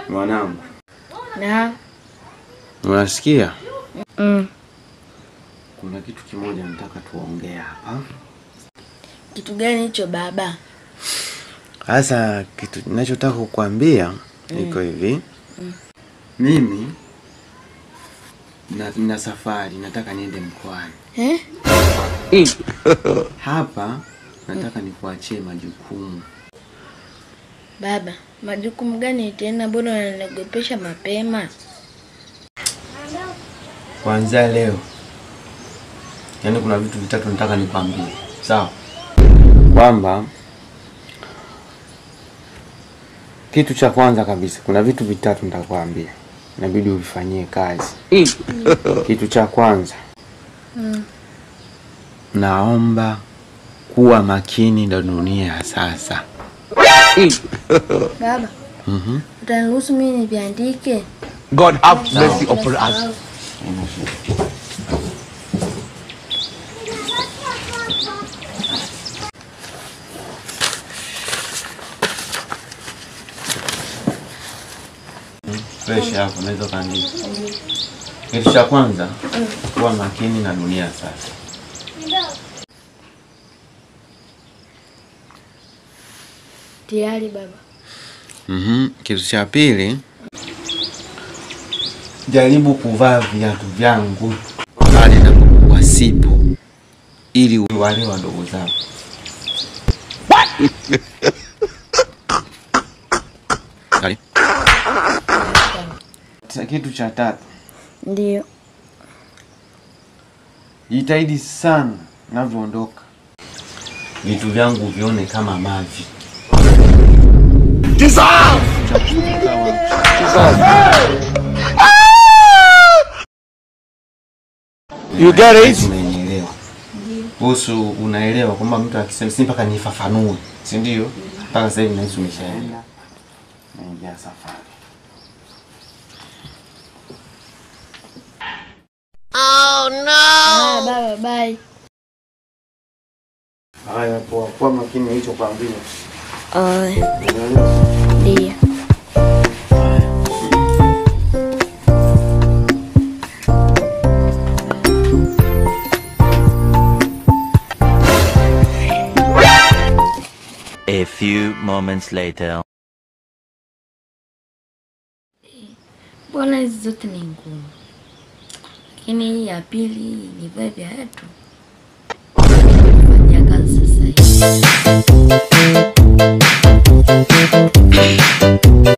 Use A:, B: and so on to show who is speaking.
A: Mwanangu.
B: Na.
A: Unasikia? Kuna kitu kimoja nataka tuongee hapa.
B: Kitu gani hicho baba?
A: Sasa kitu ninachotaka kukuambia iko hivi. Mimi nina safari, nataka niende mkoani. Hapa nataka nikuachie majukumu.
B: Baba, majukumu gani tena? Mbona unanigopesha mapema?
A: Kuanzia leo. Yaani kuna vitu vitatu nataka nikwambie. Sawa? Kwamba kitu cha kwanza kabisa, kuna vitu vitatu nitakwambia. Inabidi uvifanyie kazi. Kitu cha kwanza. Naomba kuwa makini na dunia ya sasa.
B: Baba. Utaniruhusu mimi niviandike?
C: God have mercy upon us.
A: Fresh hapo unaweza kaandika. Kitu cha kwanza, kuwa makini na dunia sasa.
B: Tayari baba.
A: Kitu cha pili, jaribu kuvaa viatu vyangu pale ninapokuwa sipo ili wale wadogo zako. Kali. Kitu cha tatu.
B: Ndio.
A: Jitahidi sana ninavyoondoka vitu vyangu vione kama mavi.
C: You get it?
A: Unaelewa? Bosu, unaelewa kwamba mtu akisema si mpaka nifafanue, si ndio? Mpaka sasa hivi naishi umeshaenda. Naingia safari.
B: Oh no. Baba, bye.
A: Haya, kwa makini hicho kwambia.
B: Ndio.
D: A few moments later.
B: Mbona hizi zote ni ngumu? Lakini hii ya pili ni vibe yetu. Fanya kazi sasa hivi.